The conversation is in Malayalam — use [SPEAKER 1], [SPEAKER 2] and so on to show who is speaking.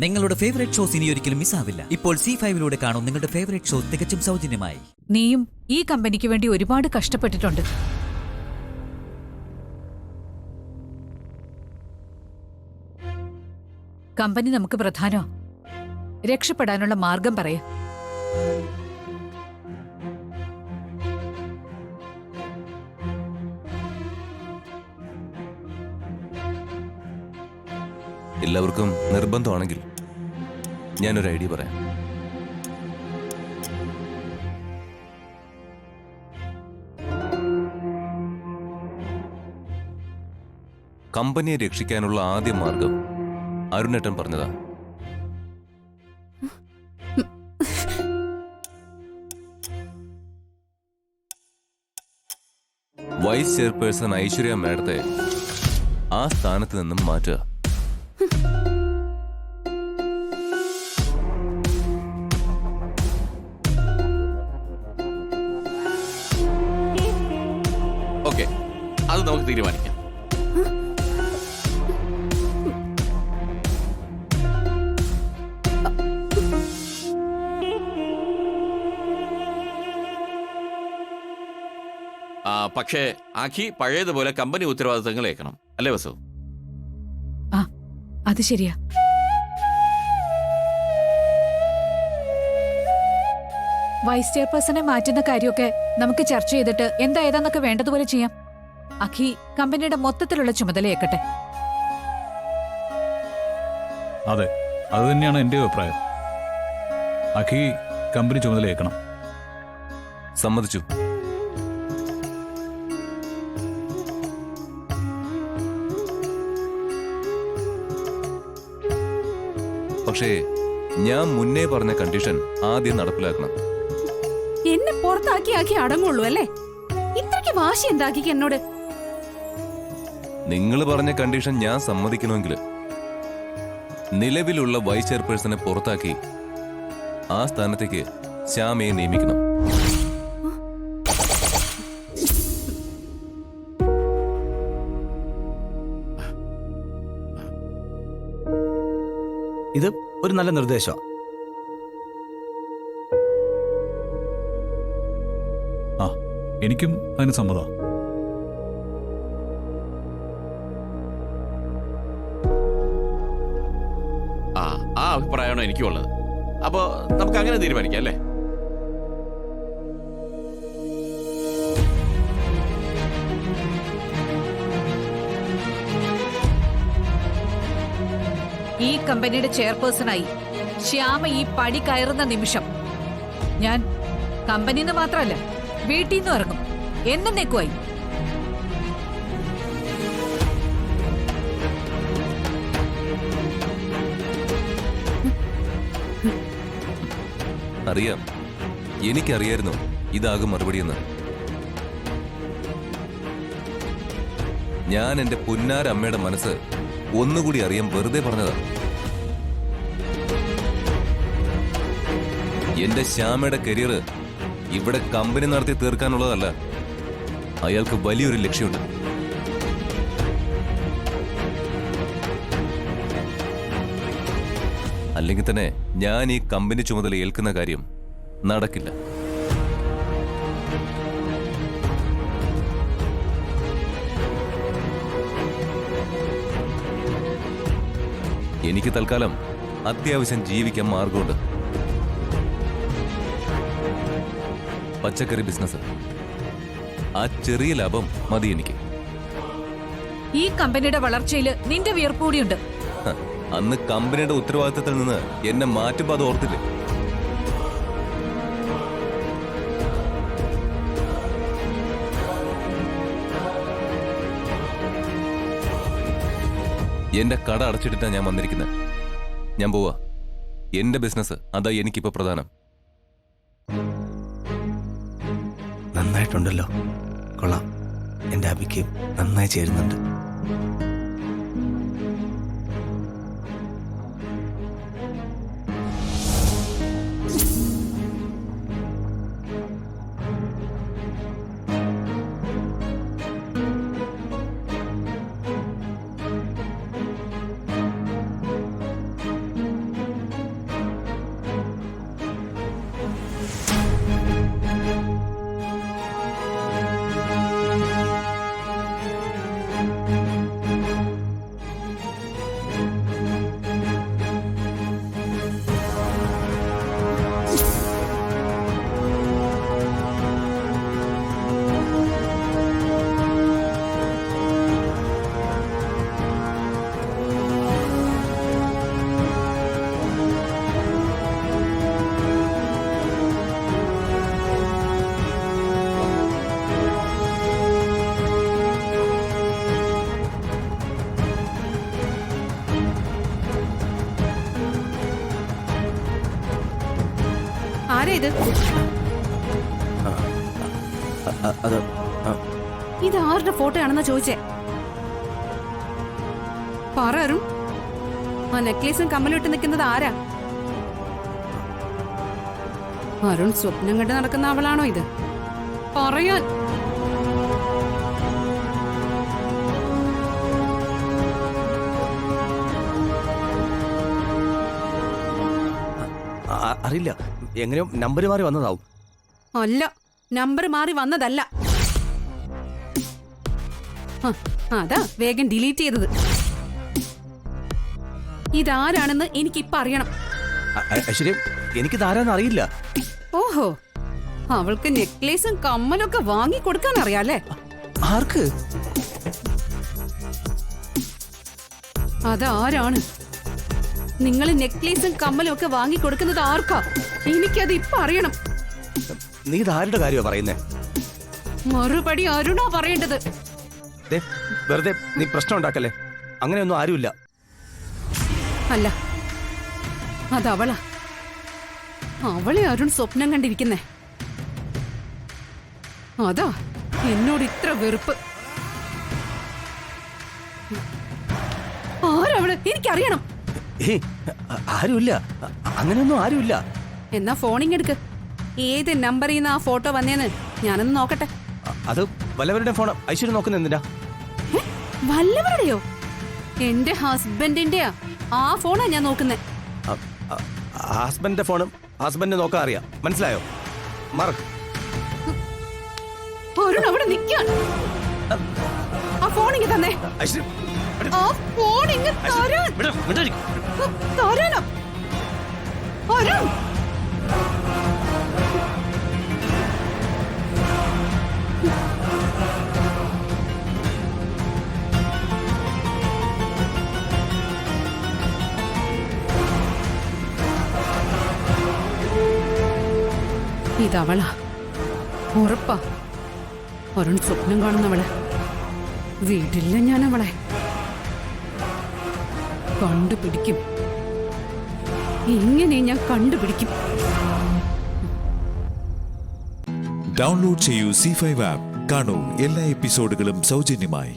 [SPEAKER 1] നിങ്ങളുടെ ഫേവറേറ്റ് ഷോസ് ഇനി ഒരിക്കലും മിസ്സാവില്ല. ഇപ്പോൾ C5-ലൂടെ കാണും നിങ്ങളുടെ ഫേവറേറ്റ് ഷോ തികച്ചും സൗജന്യമായി.
[SPEAKER 2] നീയും ഈ കമ്പനിക്ക് വേണ്ടി ഒരുപാട് കഷ്ടപ്പെട്ടിട്ടുണ്ട്. കമ്പനി നമുക്ക് പ്രധാനോ? രക്ഷപ്പെടാനുള്ള മാർഗം പറയ.
[SPEAKER 3] എല്ലാവർക്കും നിർബന്ധമാണെങ്കിൽ ഞാനൊരു ഐഡിയ പറയാം. കമ്പനിയെ രക്ഷിക്കാനുള്ള ആദ്യ മാർഗം അരുണേട്ടൻ പറഞ്ഞതാ. വൈസ് ചെയർപേഴ്സൺ ഐശ്വര്യ മാഡത്തെ ആ സ്ഥാനത്ത് നിന്നും മാറ്റുക.
[SPEAKER 4] ഓക്കെ, അത് നമുക്ക് തീരുമാനിക്കാം. പക്ഷേ അഖി പഴയതുപോലെ കമ്പനി ഉത്തരവാദിത്തങ്ങൾ ഏൽക്കണം, അല്ലേ വസു?
[SPEAKER 2] ആ, അത് ശരിയാ. വൈസ് ചെയർപേഴ്സണെ മാറ്റുന്ന കാര്യമൊക്കെ നമുക്ക് ചർച്ച ചെയ്തിട്ട് എന്താ ഏതാന്നൊക്കെ വേണ്ടതുപോലെ ചെയ്യാം. അഖി കമ്പനിയുടെ മൊത്തത്തിലുള്ള ചുമതലയേക്കട്ടെ.
[SPEAKER 5] അതെ, അത് തന്നെയാണ് എൻ്റെ അഭിപ്രായം. അഖി കമ്പനി ചുമതലയേക്കണം.
[SPEAKER 3] സമ്മതിച്ചു. പക്ഷേ ഞാൻ മുന്നേ പറഞ്ഞ കണ്ടീഷൻ ആദ്യം നടപ്പിലാക്കണം.
[SPEAKER 6] എന്നെ പുറത്താക്കി അടങ്ങുള്ളൂ അല്ലേ? ഇത്രയ്ക്ക് വാശി എന്താക്കി എന്നോട്?
[SPEAKER 3] നിങ്ങൾ പറഞ്ഞ കണ്ടീഷൻ ഞാൻ സമ്മതിക്കണമെങ്കിൽ നിലവിലുള്ള വൈസ് ചെയർപേഴ്സണെ പുറത്താക്കി ആ സ്ഥാനത്തേക്ക് ശ്യാമയെ നിയമിക്കണം.
[SPEAKER 7] ഇത് ഒരു നല്ല നിർദ്ദേശമാണ്.
[SPEAKER 5] ആ, എനിക്കും അതിന് സമ്മതം.
[SPEAKER 4] ആ അഭിപ്രായമാണോ എനിക്കും ഉള്ളത്. അപ്പോ നമുക്ക് അങ്ങനെ തീരുമാനിക്കാം, അല്ലേ?
[SPEAKER 2] ഈ കമ്പനിയുടെ ചെയർപേഴ്സണായി ശ്യാമ ഈ പടി കയറുന്ന നിമിഷം ഞാൻ കമ്പനിന്ന് മാത്രമല്ല വീട്ടിൽ നിന്ന് ഇറങ്ങും. എന്നേക്കുമായി.
[SPEAKER 3] അറിയാം, എനിക്കറിയായിരുന്നു ഇതാകും മറുപടിയെന്ന്. ഞാൻ എന്റെ പുന്നാരമ്മയുടെ മനസ്സ് ഒന്നുകൂടി അറിയാൻ വെറുതെ പറഞ്ഞതാ. എന്റെ ശ്യാമയുടെ കരിയർ ഇവിടെ കമ്പനി നടത്തി തീർക്കാനുള്ളതല്ല. അയാൾക്ക് വലിയൊരു ലക്ഷ്യമുണ്ട്. അല്ലെങ്കിൽ തന്നെ ഞാൻ ഈ കമ്പനി ചുമതല ഏൽക്കുന്ന കാര്യം നടക്കില്ല. എനിക്ക് തൽക്കാലം അത്യാവശ്യം ജീവിക്കാൻ മാർഗമുണ്ട്. പച്ചക്കറി ബിസിനസ്. ആ ചെറിയ ലാഭം മതി എനിക്ക്.
[SPEAKER 2] ഈ കമ്പനിയുടെ വളർച്ചയിൽ നിന്റെ വിയർപ്പൂടിയുണ്ട്.
[SPEAKER 3] അന്ന് കമ്പനിയുടെ ഉത്തരവാദിത്തത്തിൽ നിന്ന് എന്നെ മാറ്റുമ്പോ അത് ഓർത്തില്ലേ? എന്റെ കട അടച്ചിട്ടിട്ടാ ഞാൻ വന്നിരിക്കുന്നത്. ഞാൻ പോവാ. എന്റെ ബിസിനസ് അതാ എനിക്കിപ്പോ പ്രധാനം.
[SPEAKER 7] നന്നായിട്ടുണ്ടല്ലോ, കൊള്ളാം. എൻ്റെ അഭിക്ക് നന്നായി ചേരുന്നുണ്ട്.
[SPEAKER 6] ആരാ ഇത്?
[SPEAKER 7] അത്
[SPEAKER 6] ഇത് ആരുടെ ഫോട്ടോയാണെന്നാ ചോദിച്ചേ? പറ അരുൺ, ആ നെക്ലേസും കമ്മലും ഇട്ട് നിൽക്കുന്നത് ആരാ? അരുൺ സ്വപ്നം കണ്ട് നടക്കുന്ന അവളാണോ ഇത്? പറയാൻ.
[SPEAKER 7] അറിയില്ല, എങ്ങനെയോ നമ്പർ മാറി വന്നതാവും.
[SPEAKER 6] അല്ല, നമ്പർ മാറി വന്നതല്ല. അതാ വേഗം ഡിലീറ്റ് ചെയ്തത്. ഇതാരാണെന്ന് എനിക്കിപ്പ അറിയണം.
[SPEAKER 7] ഐശ്വര്യം, എനിക്കിത് ആരാന്ന് അറിയില്ല.
[SPEAKER 6] ഓഹോ, അവൾക്ക് നെക്ലേസും കമ്മലും ഒക്കെ വാങ്ങി കൊടുക്കാൻ അറിയാലേ?
[SPEAKER 7] ആർക്ക്?
[SPEAKER 6] അതാരാണ്? നിങ്ങൾ നെക്ലേസും കമ്മലും ഒക്കെ വാങ്ങി കൊടുക്കുന്നത് ആർക്കാ? എനിക്കത് ഇപ്പൊ അറിയണം.
[SPEAKER 7] നീ ഇതാരുടെ കാര്യമാ പറയുന്നേ?
[SPEAKER 6] മറുപടി അരുണാ പറയേണ്ടത്.
[SPEAKER 7] വെറുതെ നീ പ്രശ്നം ഉണ്ടാക്കല്ലേ. അങ്ങനെയൊന്നും ആരുമില്ല.
[SPEAKER 6] അല്ല, അതവളാ. അവളെ അരുൺ സ്വപ്നം കണ്ടിരിക്കുന്നേ. അതാ എന്നോട് ഇത്ര വെറുപ്പ്. ആരവള്? എനിക്കറിയണം.
[SPEAKER 7] ആരുമില്ല, അങ്ങനെയൊന്നും ആരുമില്ല.
[SPEAKER 6] എന്നാ ഫോണിങ് എടുക്ക്. ഏത് നമ്പറിൽ നിന്ന് ആ ഫോട്ടോ വന്നേന്ന് ഞാനൊന്ന് നോക്കട്ടെ.
[SPEAKER 7] അത് വല്ലവരുടെ ഫോൺ ഐശ്വര്യം നോക്കുന്ന എന്തിനാ?
[SPEAKER 6] വല്ലവരുടെയോ? എന്റെ ഹസ്ബൻഡിന്റെയാ. ആ ഫോണാ ഞാൻ നോക്കുന്നേ.
[SPEAKER 7] ഹസ്ബൻഡിന്റെ ഫോണും ഹസ്ബൻഡിനെ നോക്കാൻ അറിയാം, മനസ്സിലായോ? മറക്ക്.
[SPEAKER 6] അരുൺ അവിടെ നിൽക്കാൻ. ആ ഫോണിങ് തന്നെ.
[SPEAKER 7] ഐശ്വര്യം,
[SPEAKER 6] ആ ഫോണിങ് തരാൻ. തരാനോ? അരുൺ, ഇതവളാ, ഉറപ്പാ. അരുൺ സ്വപ്നം കാണുന്നവളെ. വീട്ടില്ല ഞാൻ അവളെ. കണ്ടുപിടിക്കും. ഇങ്ങനെ ഞാൻ കണ്ടുപിടിക്കും.
[SPEAKER 8] ഡൗൺലോഡ് ചെയ്യൂ C5 ആപ്പ്. കാണൂ എല്ലാ എപ്പിസോഡുകളും സൗജന്യമായി.